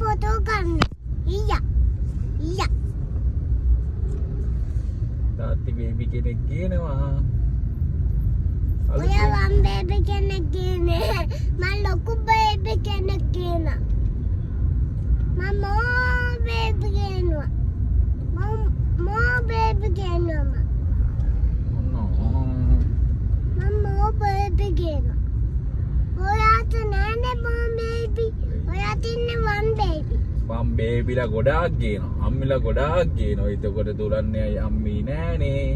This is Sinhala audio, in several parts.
පොතෝ ගන්න. ඊයා. තාත්ති බේබි කෙනෙක් කියනවා. ඔය වම් බේබි කෙනෙක් කියන්නේ. මම ලොකු බේබි කෙනෙක් කියනවා. මම බේබි කියනවා. මම බේබි කියනවා. මම බේබි කියනවා. ඔයාට නෑනේ මම බේබි. ඔයාට ඉන්නේ වම් බේබි. වම් බේබිලා ගොඩාක් ගේනවා. අම්මිලා ගොඩාක් ගේනවා. එතකොට දුරන්නේ අම්මි නෑනේ.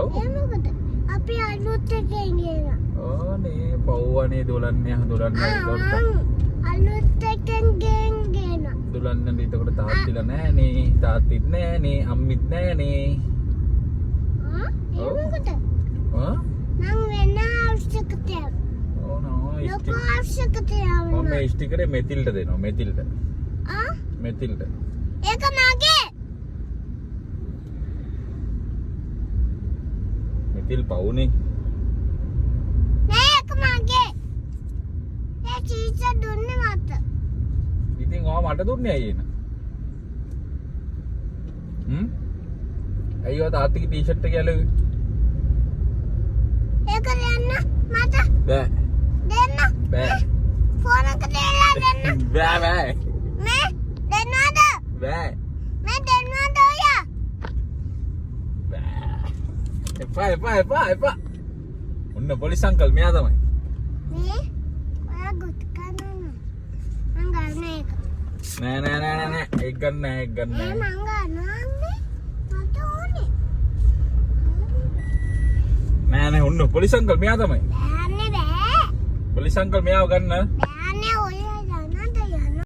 ඔව්. එමුකද අපි අලුත් එකෙන් ගේනවා. ඕනේ පව්වනේ දුරන්නේ කොට. අලුත් එකෙන් ගේනවා. දුරන්නේ එතකොට තාත්තිලා නෑනේ. තාත්තිත් නෑනේ. අම්මිත් නෑනේ. එමුකද ආ? නම් වෙන අවශ්‍යකතය. ලොකු අවශ්‍යකතය. මම මේ ස්ටිකරේ මෙතිල්ට දෙනවා. මෙතිල්ට. ඒක මගේ. මෙතිල් පවුනේ. නෑ ඒක මගේ. ඒ ටීචර් දුන්නේ මට. ඉතින් ඔයා මට දුන්නේ අයියේ න. අයියෝ තාත්තිගේ ටී-ෂර්ට් එක ඇලුවේ. ඒක දෙන්න මට. බෑ. දෙන්න. බෑ. ෆෝන් එක දෙලා දෙන්න. බෑ. මේ දෙන්නවද? බෑ. මේ දෙන්නවද ඔයා? බෑ. එපා. ඔන්න පොලිස් අංකල් මෙයා තමයි. මේ ඔයා ගොඩ කරනවා. මං ගන්න එක. නෑ. ඒක ගන්න නෑ. මං ගන්නවා අම්මේ. මට ඕනේ. නෑ ඔන්න පොලිස් අංකල් මෙයා තමයි. බෑනේ බෑ. පොලිස් අංකල් මෙයාව ගන්න. බෑනේ ඔය